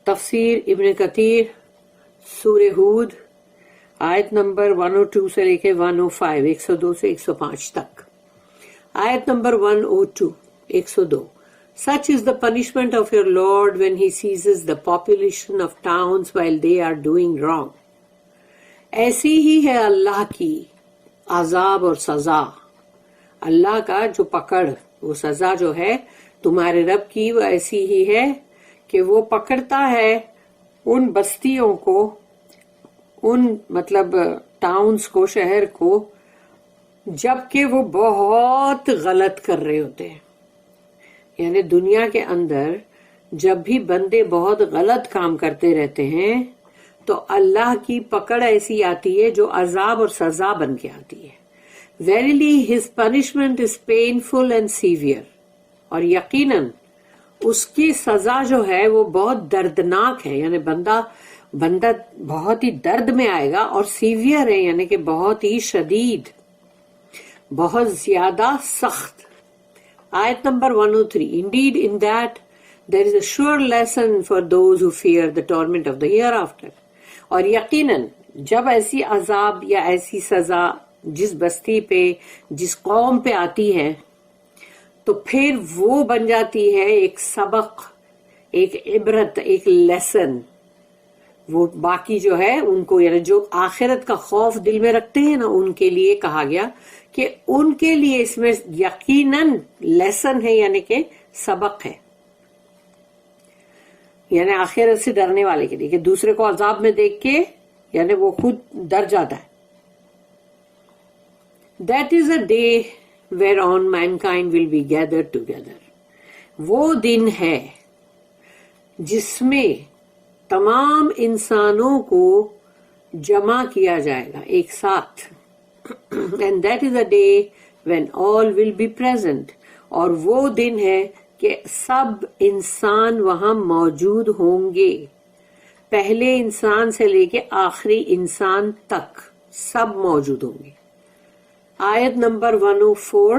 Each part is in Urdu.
تفسیر ابن کثیر سورہ ہود آیت نمبر 102 سے لے کے 105 102 سے 105 تک. آیت number 102 102. Such is the punishment of your Lord when he seizes the population of towns while they are doing wrong. ایسی ہی ہے اللہ کی عذاب اور سزا. اللہ کا جو پکڑ، وہ سزا جو ہے تمہارے رب کی، وہ ایسی ہی ہے کہ وہ پکڑتا ہے ان بستیوں کو، ان مطلب ٹاؤنز کو، شہر کو، جبکہ وہ بہت غلط کر رہے ہوتے ہیں. یعنی دنیا کے اندر جب بھی بندے بہت غلط کام کرتے رہتے ہیں تو اللہ کی پکڑ ایسی آتی ہے جو عذاب اور سزا بن کے آتی ہے. Verily his punishment is painful and severe. اور یقیناً اس کی سزا جو ہے وہ بہت دردناک ہے، یعنی بندہ بہت ہی درد میں آئے گا، اور سیویئر ہے یعنی کہ بہت ہی شدید، بہت زیادہ سخت. آیت number 103. Indeed in that there is a sure lesson for those who fear the torment of the hereafter. اور یقیناً جب ایسی عذاب یا ایسی سزا جس بستی پہ، جس قوم پہ آتی ہے تو پھر وہ بن جاتی ہے ایک سبق، ایک عبرت، ایک لیسن. وہ باقی جو ہے ان کو، یعنی جو آخرت کا خوف دل میں رکھتے ہیں نا، ان کے لیے کہا گیا کہ ان کے لیے اس میں یقیناً لیسن ہے، یعنی کہ سبق ہے. یعنی آخرت سے ڈرنے والے کے لیے کہ دوسرے کو عذاب میں دیکھ کے یعنی وہ خود ڈر جاتا ہے. That is a day whereon mankind will be gathered together. وہ دن ہے جس میں تمام انسانوں کو جمع کیا جائے گا ایک ساتھ. And that is a day when all will be present. اور وہ دن ہے کہ سب انسان وہاں موجود ہوں گے، پہلے انسان سے لے کے آخری انسان تک سب موجود ہوں گے. آیت number 104.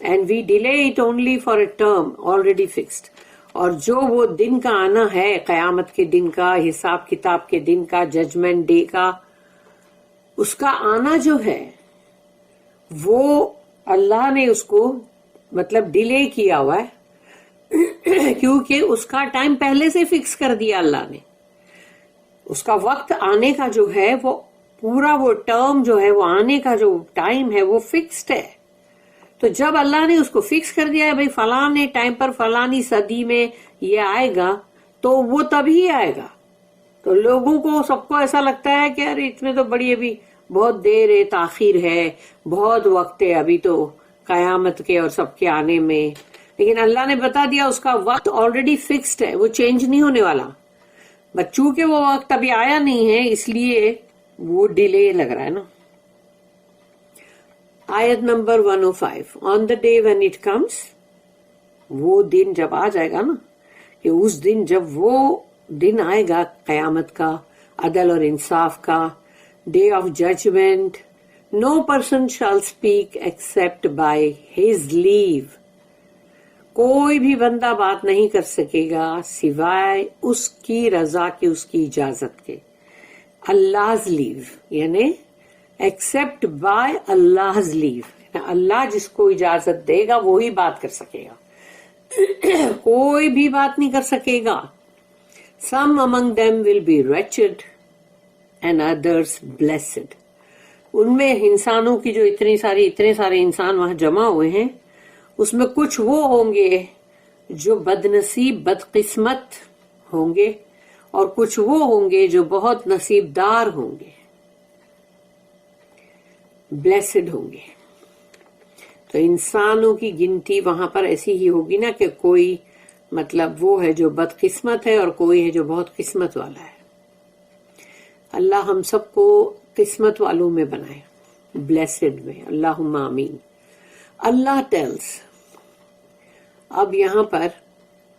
And we delay it only for a term already fixed. اور جو وہ دن کا آنا ہے، قیامت کے دن کا، حساب کتاب کے دن کا، ججمنٹ ڈے کا، اس کا آنا جو ہے وہ اللہ نے اس کو مطلب ڈیلے کیا ہوا ہے کیونکہ اس کا ٹائم پہلے سے فکس کر دیا اللہ نے. اس کا وقت آنے کا جو ہے وہ پورا، وہ ٹرم جو ہے، وہ آنے کا جو ٹائم ہے وہ فکسڈ ہے. تو جب اللہ نے اس کو فکس کر دیا ہے بھئی فلاں ٹائم پر فلانی صدی میں یہ آئے گا، تو وہ تبھی آئے گا. تو لوگوں کو، سب کو ایسا لگتا ہے کہ ارے اس میں تو بڑی ابھی بہت دیر ہے، تاخیر ہے، بہت وقت ہے ابھی تو قیامت کے اور سب کے آنے میں. لیکن اللہ نے بتا دیا اس کا وقت آلریڈی فکسڈ ہے، وہ چینج نہیں ہونے والا. بس چونکہ وہ وقت ابھی آیا نہیں ہے اس لیے وہ ڈیلے لگ رہا ہے نا. آیت number 105. On the day when it comes, وہ دن جب آ جائے گا نا، کہ اس دن جب وہ دن آئے گا قیامت کا، عدل اور انصاف کا، day of judgement. No person shall speak except by his leave. کوئی بھی بندہ بات نہیں کر سکے گا سوائے اس کی رضا کے، اس کی اجازت کے. Allah's leave یعنی ایکسپٹ بائی Allah's leave. اللہ جس کو اجازت دے گا وہی بات کر سکے گا، کوئی بھی بات نہیں کر سکے گا. Some among them will be wretched and others blessed. ان میں انسانوں کی جو اتنے سارے انسان وہاں جمع ہوئے ہیں، اس میں کچھ وہ ہوں گے جو بد نصیب، بد قسمت ہوں گے، اور کچھ وہ ہوں گے جو بہت نصیب دار ہوں گے، بلیسڈ ہوں گے. تو انسانوں کی گنتی وہاں پر ایسی ہی ہوگی نا کہ کوئی مطلب وہ ہے جو بد قسمت ہے اور کوئی ہے جو بہت قسمت والا ہے. اللہ ہم سب کو قسمت والوں میں بنائے، بلیسڈ میں، اللہم آمین. اللہ ٹیلز اب یہاں پر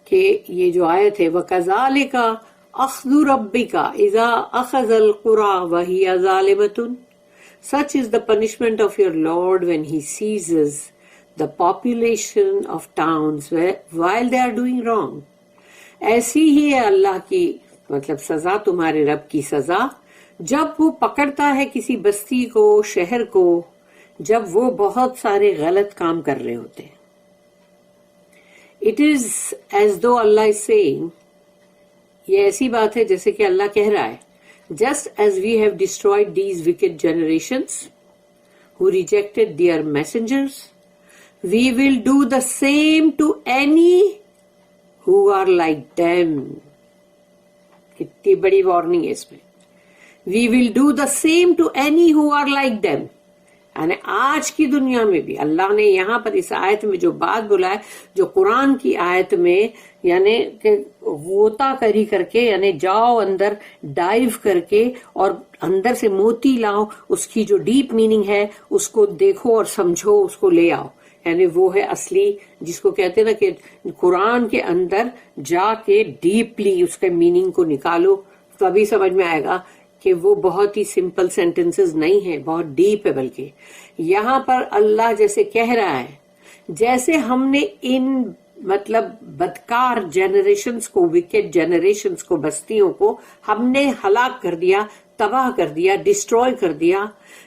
کہ یہ جو آیت ہے وَكَذَلِكَ أَخْذُ رَبِّكَ إِذَا أَخَذَ الْقُرَى وَهِيَ ظَالِمَةٌ. Such is the punishment of your Lord when he seizes the population of towns while they are doing wrong. ایسی ہی ہے اللہ کی مطلب سزا تمہارے رب کی سزا، جب وہ پکڑتا ہے کسی بستی کو، شہر کو، جب وہ بہت سارے غلط کام کر رہے ہوتے ہیں. It is as though Allah is saying، یہ ایسی بات ہے جیسے کہ اللہ کہہ رہا ہے، just as we have destroyed these wicked generations who rejected their messengers, we will do the same to any who are like them. کتنی بڑی وارننگ ہے اس میں. We will do the same to any who are like them. یعنی آج کی دنیا میں بھی اللہ نے یہاں پر اس آیت میں جو بات بولا ہے، جو قرآن کی آیت میں یعنی کہ غوطہ کری کر کے، یعنی جاؤ اندر ڈائیو کر کے اور اندر سے موتی لاؤ، اس کی جو ڈیپ میننگ ہے اس کو دیکھو اور سمجھو، اس کو لے آؤ. یعنی وہ ہے اصلی، جس کو کہتے ہیں نا کہ قرآن کے اندر جا کے ڈیپلی اس کے میننگ کو نکالو، تبھی سمجھ میں آئے گا کہ وہ بہت ہی سمپل سینٹنسز نہیں ہے، بہت ڈیپ ہے. بلکہ یہاں پر اللہ جیسے کہہ رہا ہے، جیسے ہم نے ان مطلب بدکار جنریشنز کو، وکڈ جنریشنز کو، بستیوں کو ہم نے ہلاک کر دیا، تباہ کر دیا، ڈسٹروائے کر دیا،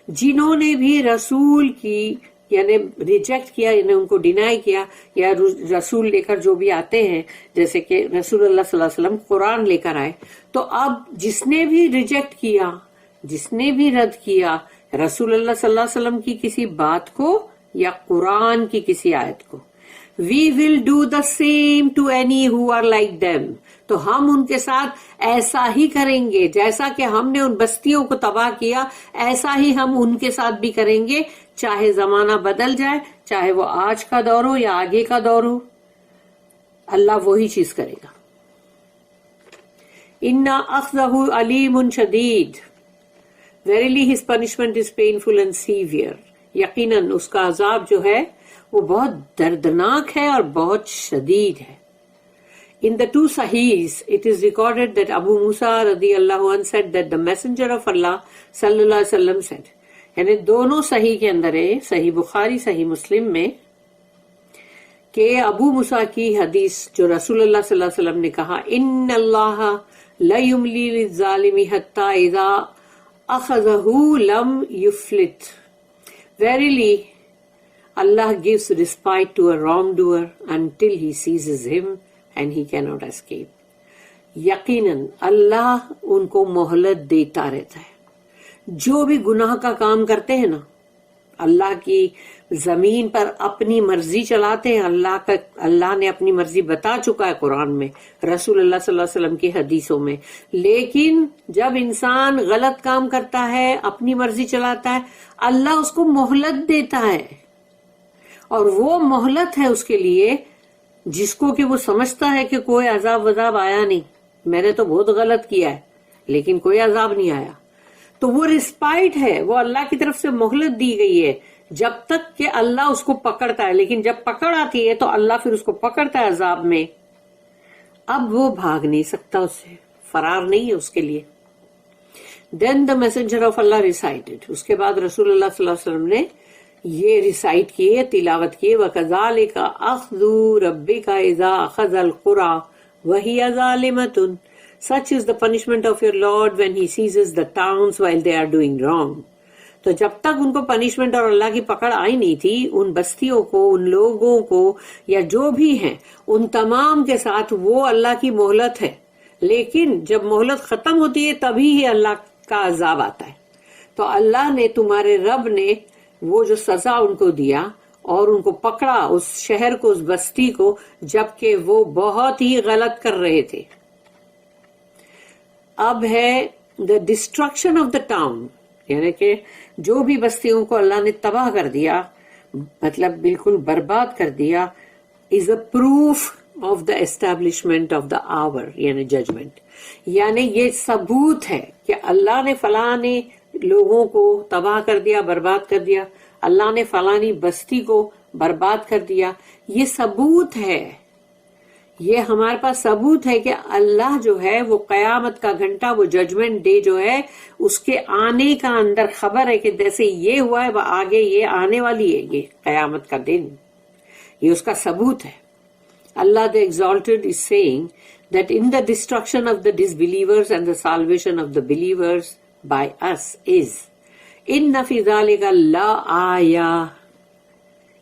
جنہوں نے بھی رسول کی یعنی ریجیکٹ کیا، یعنی ان کو ڈینائی کیا، یا رسول لے کر جو بھی آتے ہیں، جیسے کہ رسول اللہ صلی اللہ علیہ وسلم قرآن لے کر آئے. تو اب جس نے بھی ریجیکٹ کیا، جس نے بھی رد کیا رسول اللہ صلی اللہ علیہ وسلم کی کسی بات کو یا قرآن کی کسی آیت کو، we will do the same to any who are like them. تو ہم ان کے ساتھ ایسا ہی کریں گے، جیسا کہ ہم نے ان بستیوں کو تباہ کیا ایسا ہی ہم ان کے ساتھ بھی کریں گے، چاہے زمانہ بدل جائے، چاہے وہ آج کا دور ہو یا آگے کا دور ہو، اللہ وہی چیز کرے گا. اِنَّ أَخْذَهُ عَلِيمٌ شَدِيدٌ. Verily his punishment is painful and severe. یقیناً اس کا عذاب جو ہے وہ بہت دردناک ہے اور بہت شدید ہے. In the two Sahihs, it is recorded that Abu Musa radiyallahu anhu said that the messenger of Allah sallallahu alaihi wasallam said. یعنی دونوں صحیح کے اندر ہے، صحیح بخاری، صحیح مسلم میں، کہ ابو موسیٰ کی حدیث جو رسول اللہ صلی اللہ علیہ وسلم نے کہا، ان اللہ لا یملی للظالم حتی اذا اخذہ لم یفلت. Verily, Allah gives respite to a wrongdoer until he seizes him and he cannot escape. یقیناً اللہ ان کو مہلت دیتا رہتا ہے. جو بھی گناہ کا کام کرتے ہیں نا، اللہ کی زمین پر اپنی مرضی چلاتے ہیں، اللہ نے اپنی مرضی بتا چکا ہے قرآن میں، رسول اللہ صلی اللہ علیہ وسلم کی حدیثوں میں. لیکن جب انسان غلط کام کرتا ہے، اپنی مرضی چلاتا ہے، اللہ اس کو مہلت دیتا ہے. اور وہ مہلت ہے اس کے لیے جس کو کہ وہ سمجھتا ہے کہ کوئی عذاب وذاب آیا نہیں، میں نے تو بہت غلط کیا ہے لیکن کوئی عذاب نہیں آیا. تو وہ رسپائٹ ہے، وہ اللہ کی طرف سے مہلت دی گئی ہے جب تک کہ اللہ اس کو پکڑتا ہے. لیکن جب پکڑ آتی ہے تو اللہ پھر اس کو پکڑتا ہے عذاب میں. اب وہ بھاگ نہیں سکتا، اس سے فرار نہیں ہے اس کے لیے. Then the messenger of Allah recited. اس کے بعد رسول اللہ صلی اللہ علیہ وسلم نے یہ ریسائٹ کیے، تلاوت کیے، وَكَذَلِكَ أَخْذُ رَبِّكَ إِذَا أَخَذَ الْقُرَى وَهِيَ ظَالِمَةٌ. Such is the punishment of your Lord when he seizes the towns while they are doing wrong. تو جب تک ان کو پنشمنٹ اور اللہ کی پکڑ آئی نہیں تھی، ان بستیوں کو، ان لوگوں کو یا جو بھی ہیں، ان تمام کے ساتھ وہ اللہ کی مہلت ہے. لیکن جب مہلت ختم ہوتی ہے تبھی ہی اللہ کا عذاب آتا ہے. تو اللہ نے، تمہارے رب نے وہ جو سزا ان کو دیا اور ان کو پکڑا، اس شہر کو، اس بستی کو، جبکہ وہ بہت ہی غلط کر رہے تھے. اب ہے the destruction of the town, یعنی کہ جو بھی بستیوں کو اللہ نے تباہ کر دیا، مطلب بالکل برباد کر دیا، is a proof of the establishment of the hour, یعنی ججمنٹ. یعنی یہ ثبوت ہے کہ اللہ نے فلاں لوگوں کو تباہ کر دیا، برباد کر دیا، اللہ نے فلانی بستی کو برباد کر دیا. یہ ثبوت ہے، یہ ہمارے پاس ثبوت ہے کہ اللہ جو ہے وہ قیامت کا گھنٹہ، وہ ججمنٹ ڈے جو ہے، اس کے آنے کا اندر خبر ہے کہ جیسے یہ ہوا ہے وہ آگے یہ آنے والی ہے، یہ قیامت کا دن، یہ اس کا ثبوت ہے. اللہ the exalted is saying that in the destruction of the disbelievers and the salvation of the believers by us is inna fi dhalika la aya.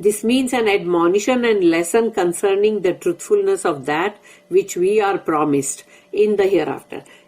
This means an admonition and lesson concerning the truthfulness of that which we are promised in the hereafter.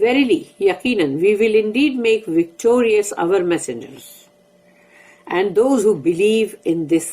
Verily, yaqinan, we will indeed make victorious our messengers and those who believe in this.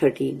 13,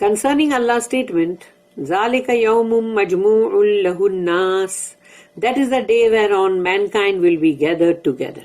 Concerning Allah's statement, ذَلِكَ يَوْمٌ مَجْمُوعٌ لَهُ النَّاسِ, that is the day whereon mankind will be gathered together.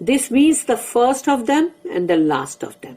This means the first of them and the last of them.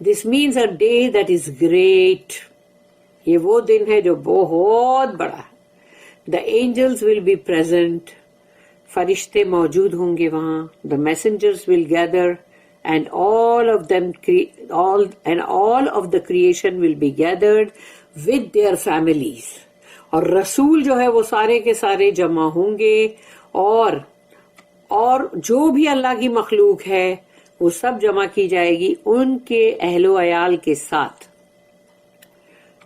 This means a day that is great. یہ وہ دن ہے جو بہت بڑا ہے. The angels will be present. فرشتے موجود ہوں گے وہاں. The messengers will gather and all of the creation will be gathered with their families. اور رسول جو ہے وہ سارے کے سارے جمع ہوں گے اور جو بھی اللہ کی مخلوق ہے وہ سب جمع کی جائے گی ان کے اہل و عیال کے ساتھ.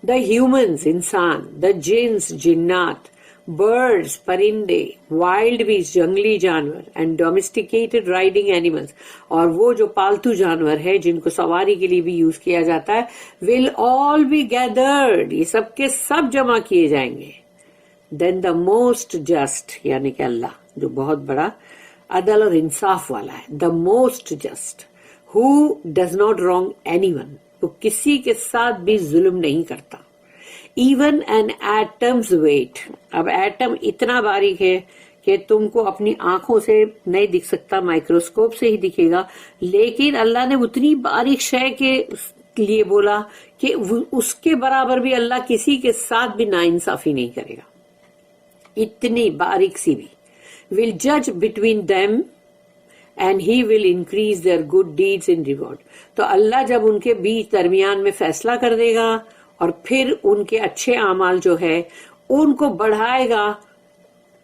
دا ہیومنز انسان, دا جنس جنات, برڈز پرندے, وائلڈ بیس جنگلی جانور, اینڈ ڈومیسٹیکیٹڈ رائڈنگ اینیملز, اور وہ جو پالتو جانور ہے جن کو سواری کے لیے بھی یوز کیا جاتا ہے, ول آل بی گیدرڈ, یہ سب کے سب جمع کیے جائیں گے. دین دا موسٹ جسٹ, یعنی کہ اللہ جو بہت بڑا عدل اور انصاف والا ہے, the most just, who does not wrong any one, وہ کسی کے ساتھ بھی ظلم نہیں کرتا. ایون این ایٹمز ویٹ, اب ایٹم اتنا باریک ہے کہ تم کو اپنی آنکھوں سے نہیں دکھ سکتا, مائکروسکوپ سے ہی دکھے گا, لیکن اللہ نے اتنی باریک شے کے لیے بولا کہ اس کے برابر بھی اللہ کسی کے ساتھ بھی ناانصافی نہیں کرے گا, اتنی باریک سی بھی. ول جج between them and he will increase their good deeds in reward. تو اللہ جب ان کے بیچ درمیان میں فیصلہ کر دے گا اور پھر ان کے اچھے اعمال جو ہے ان کو بڑھائے گا,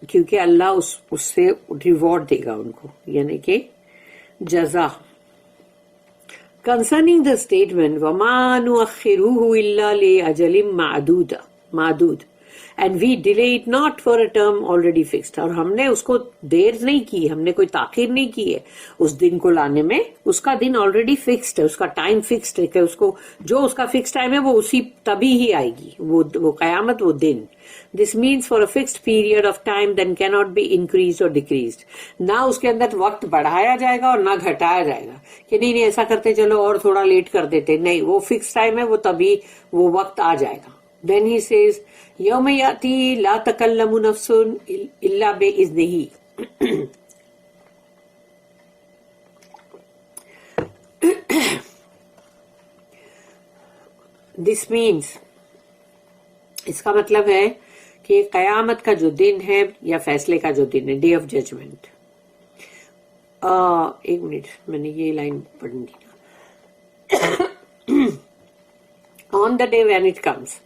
کیونکہ اللہ اس سے ریوارڈ دے گا ان کو, یعنی کہ جزا. Concerning the statement وَمَا نُؤَخِّرُهُ إِلَّا لِأَجَلٍ مَعْدُودٍ and we delay it not for a term already fixed, اور ہم نے اس کو دیر نہیں کی, ہم نے کوئی تاخیر نہیں کی ہے اس دن کو لانے میں, اس کا دن آلریڈی فکسڈ ہے, اس کا ٹائم فکسڈ ہے کہ اس کو جو اس کا فکس ٹائم ہے وہ اسی تبھی ہی آئے گی, وہ قیامت, وہ دن. This means for a fixed period of time then cannot be increased or decreased. نہ اس کے اندر وقت بڑھایا جائے گا اور نہ گھٹایا جائے گا کہ نہیں ایسا کرتے چلو اور تھوڑا لیٹ کر دیتے, نہیں, وہ فکس ٹائم ہے, وہ تبھی وہ وقت آ جائے گا. Then he says یوم یاتی لا تکلم نفس الا باذنہ. This means, اس کا مطلب ہے کہ قیامت کا جو دن ہے یا فیصلے کا جو دن ہے, ڈے آف ججمنٹ. ایک منٹ, میں نے یہ لائن پڑھنی تھی. On the day when it comes,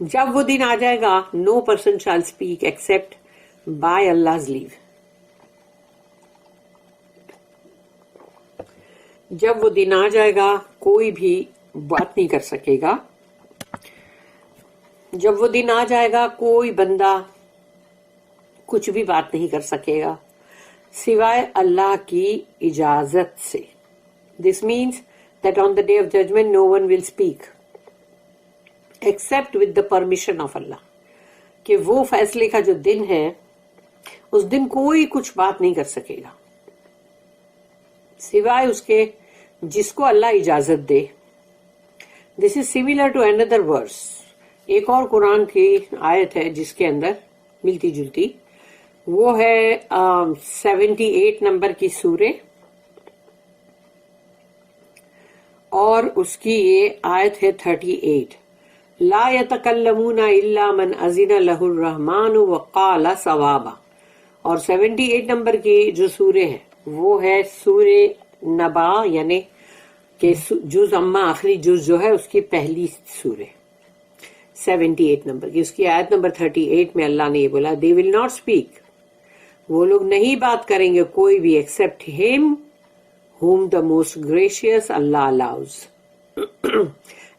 جب وہ دن آ جائے گا, نو پرسن شال اسپیک ایکسپٹ بائی Allah's لیو. جب وہ دن آ جائے گا کوئی بھی بات نہیں کر سکے گا, جب وہ دن آ جائے گا کوئی بندہ کچھ بھی بات نہیں کر سکے گا سوائے اللہ کی اجازت سے. This means that on the day of judgment no one will speak except with the permission of Allah. کہ وہ فیصلے کا جو دن ہے اس دن کوئی کچھ بات نہیں کر سکے گا سوائے اس کے جس کو اللہ اجازت دے. This is similar to another verse. ایک اور قرآن کی آیت ہے جس کے اندر ملتی جلتی, وہ ہے 78 نمبر کی سورہ, اور اس کی یہ آیت ہے 38. لا يتکلمون الا من اذن له الرحمن وقال صوابا. اور 78 نمبر کی جو سورہ ہے وہ ہے سورہ نبا, یعنی کہ جز اما, آخری جز جو ہے اس کی پہلی سورہ 78 نمبر کی, اس کی آیت نمبر 38 میں اللہ نے یہ بولا, they will not speak, وہ لوگ نہیں بات کریں گے کوئی بھی, except him whom the most gracious Allah allows.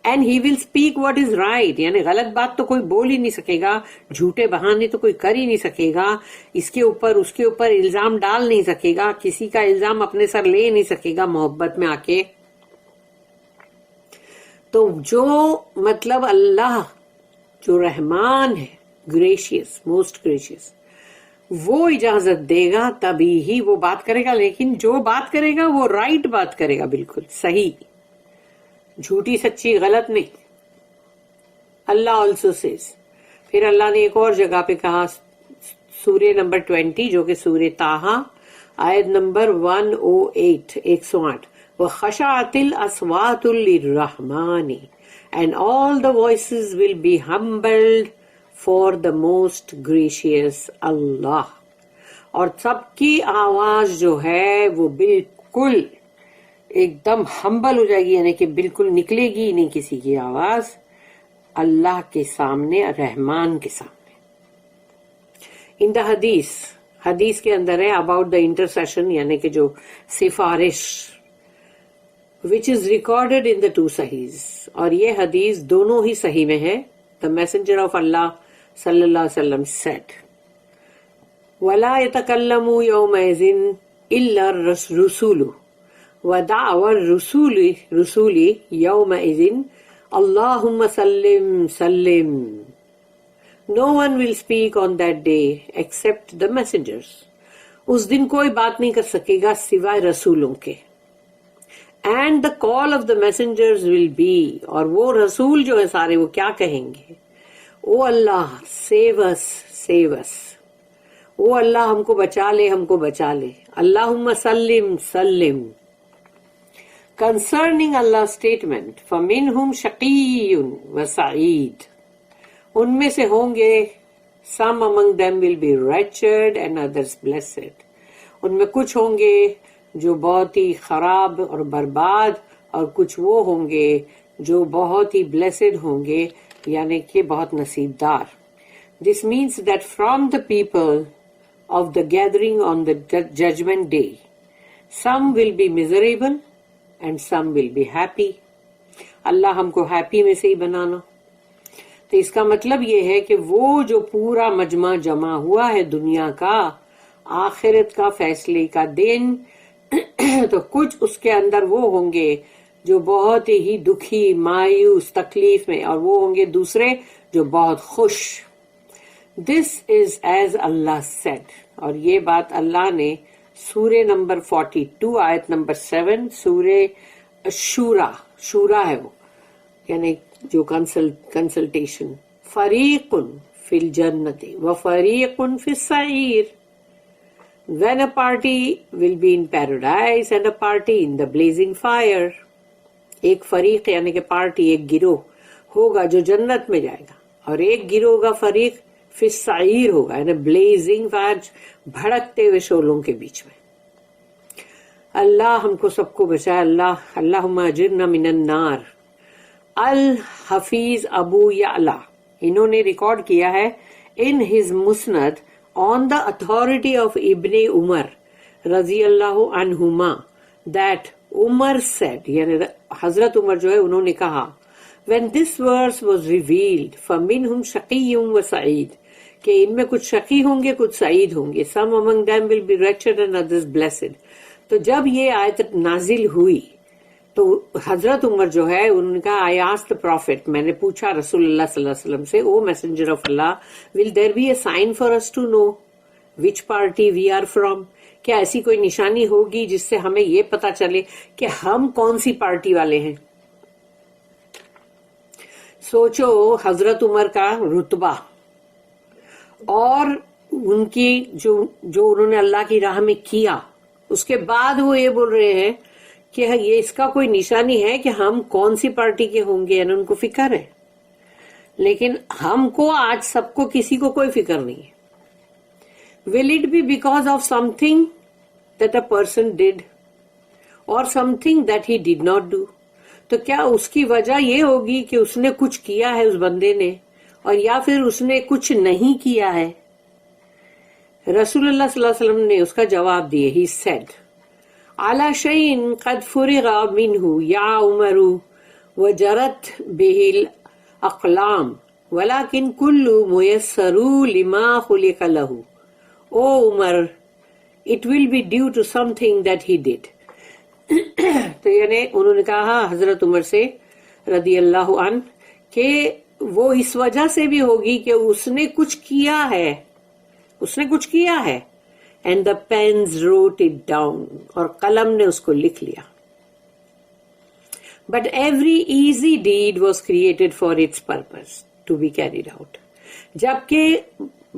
And he will speak what is right, یعنی غلط بات تو کوئی بول ہی نہیں سکے گا, جھوٹے بہانے تو کوئی کر ہی نہیں سکے گا, اس کے اوپر الزام ڈال نہیں سکے گا, کسی کا الزام اپنے سر لے نہیں سکے گا محبت میں آ کے. تو جو مطلب اللہ جو رحمان ہے, گریشیس, موسٹ گریشیس, وہ اجازت دے گا تبھی ہی وہ بات کرے گا, لیکن جو بات کرے گا وہ رائٹ بات کرے گا, بالکل صحیح, جھوٹی سچی غلط نہیں. اللہ آلسو سیز, پھر اللہ نے ایک اور جگہ پہ کہا, سورہ نمبر 20 جو کہ سورہ طٰہٰ آیت number 108, 108, وَخَشَعَتِ الْأَصْوَاتُ لِلرَّحْمَنِ, and all the voices will be humbled for the most gracious Allah. اور سب کی آواز جو ہے وہ بالکل ایک دم ہمبل ہو جائے گی، یعنی کہ بالکل نکلے گی ہی نہیں کسی کی آواز اللہ کے سامنے، رحمان کے سامنے. ان دا حدیث کے اندر ہے اباؤٹ دا انٹرسیشن، یعنی کہ جو سفارش which is recorded in the two sahihs، اور یہ حدیث دونوں ہی صحیح میں ہے. the messenger of Allah صلی اللہ علیہ وسلم said وَلَا يَتَكَلَّمُ يَوْمَئِذٍ إِلَّا الرُّسُولُ وَدَعْوَى الرُّسُولِ يَوْمَئِذٍ اللَّهُمَّ سَلِّمْ سَلِّمْ. No one will speak on that day except the messengers. اس دن کوئی بات نہیں کر سکے گا سوائے رسولوں کے. And the call of the messengers will be، اور وہ رسول جو ہے سارے وہ کیا کہیں گے؟ او اللہ save us save us، او اللہ ہم کو بچا لے ہم کو بچا لے. اللہم سلم سلم. Concerning Allah's statement فَمِنْهُمْ شَقِيٌّ وَسَعِيدٌ، ان میں سے ہوں گے some among them will be wretched and others blessed، ان میں کچھ ہوں گے جو بہت ہی خراب اور برباد، اور کچھ وہ ہوں گے جو بہت ہی blessed ہوں گے، یعنی کہ بہت نصیب دار. This means that from the people of the gathering on the judgment day, some will be miserable and some will be happy. اللہ ہم کو happy میں سے ہی بنانا. تو اس کا مطلب یہ ہے کہ وہ جو پورا مجمع جمع ہوا ہے دنیا کا، آخرت کا فیصلے کا دن، تو کچھ اس کے اندر وہ ہوں گے جو بہت ہی دکھی مایوس تکلیف میں، اور وہ ہوں گے دوسرے جو بہت خوش. This is as Allah said، اور یہ بات اللہ نے سورہ نمبر 42 آیت نمبر 7 سورہ شورا ہے وہ، یعنی جو کنسلٹیشن. فریق فی الجنت و فریق فی السعیر. When a party will be in paradise and a party in the blazing fire. ایک فریق یعنی کہ پارٹی، ایک گروہ ہوگا جو جنت میں جائے گا، اور ایک گروہ کا فریق فی السعیر ہوگا، یعنی بلیزنگ فائر، بھڑکتے ہوئے شعلوں کے بیچ میں. اللہ ہم کو سب کو بچائے. اللہم اجرنا من النار. الحفیظ ابو یعلا انہوں نے ریکارڈ کیا ہے in his musnad on the authority of Ibn Umar رضی اللہ عنہما that Umar said، یعنی حضرت عمر جو ہے انہوں نے کہا when this verse was revealed فَمِنْهُمْ شَقِيٌّ وَسَعِيدٌ، کہ ان میں کچھ شقی ہوں گے کچھ سعید ہوں گے. some among them will be wretched and others blessed. تو جب یہ آیت نازل ہوئی تو حضرت عمر جو ہے انہوں نے کہا I asked the prophet، میں نے پوچھا رسول اللہ صلی اللہ علیہ وسلم سے، او messenger of Allah will there be a sign for us to know which party we are from، کیا ایسی کوئی نشانی ہوگی جس سے ہمیں یہ پتا چلے کہ ہم کون سی پارٹی والے ہیں. سوچو حضرت عمر کا رتبہ اور ان کی جو انہوں نے اللہ کی راہ میں کیا، اس کے بعد وہ یہ بول رہے ہیں کہ یہ اس کا کوئی نشانی ہے کہ ہم کون سی پارٹی کے ہوں گے، یعنی ان کو فکر ہے. لیکن ہم کو آج سب کو کسی کو کوئی فکر نہیں ہے. Will it be because of something that a person did or something that he did not do؟ تو کیا اس کی وجہ یہ ہوگی کہ اس نے کچھ کیا ہے اس بندے نے، اور یا پھر اس نے کچھ نہیں کیا ہے؟ رسول اللہ صلی اللہ علیہ وسلم نے اس کا جواب دیے. He said علی شیء قد فرغ منہ یا عمر وجرت بہ الاقلام ولکن کل میسر لما خلق لہ. او عمر it will be due to something that he did. تو یعنی انہوں نے کہا حضرت عمر سے رضی اللہ عنہ کہ وہ اس وجہ سے بھی ہوگی کہ اس نے کچھ کیا ہے، اس نے کچھ کیا ہے. And the pens wrote it down، اور قلم نے اس کو لکھ لیا. But every easy deed was created for its purpose to be carried out. جبکہ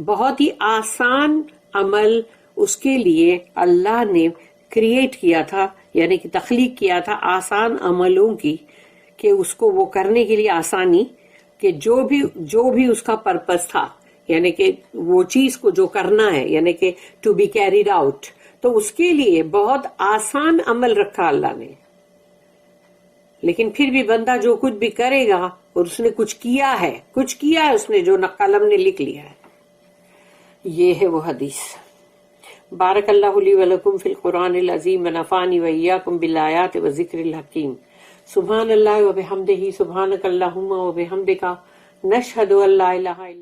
بہت ہی آسان عمل اس کے لیے اللہ نے کریٹ کیا تھا یعنی کہ تخلیق کیا تھا آسان عملوں کی، کہ اس کو وہ کرنے کے لیے آسانی، کہ جو بھی اس کا پرپس تھا، یعنی کہ وہ چیز کو جو کرنا ہے، یعنی کہ ٹو بی کیریڈ آؤٹ، تو اس کے لیے بہت آسان عمل رکھا اللہ نے. لیکن پھر بھی بندہ جو کچھ بھی کرے گا اور اس نے کچھ کیا ہے اس نے جو قلم نے لکھ لیا ہے. یہ ہے وہ حدیث. بارک اللہ لی ولکم فی القرآن العظیم ونفعنی وإیاکم بالآیات وذکر الحکیم. سبحان اللہ وبحمدہ، سبحانک اللہم وبحمدک، نشہد ان لا الہ الا